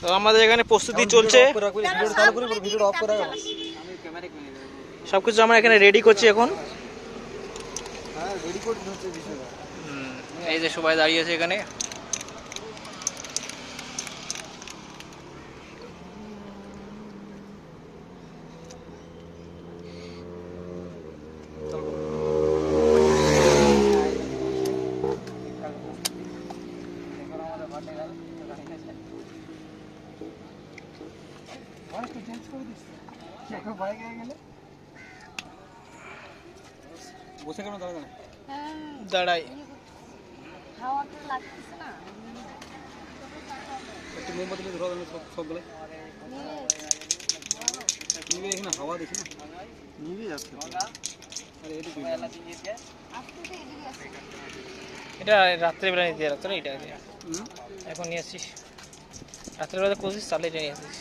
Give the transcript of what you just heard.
তো আমাদের এখানে প্রস্তুতি চলছে, সবকিছু আমরা এখানে রেডি করছি এখন। এই যে সবাই দাঁড়িয়ে আছে এখানে। বসে কেন দাঁড়া দাঁড়াই হাওয়াটা লাগতেছে না একটু মোমবাতি ধরো সবগুলো নিবে এখানে হাওয়া দেখি না নিবে যাচ্ছে আরে এদিকে এটা রাত্রেবেলা নিতে রাখতো না, এটা এখন নিয়ে আসছিস রাত্রেবেলা করছিস, তাহলে এটা নিয়ে আসছিস।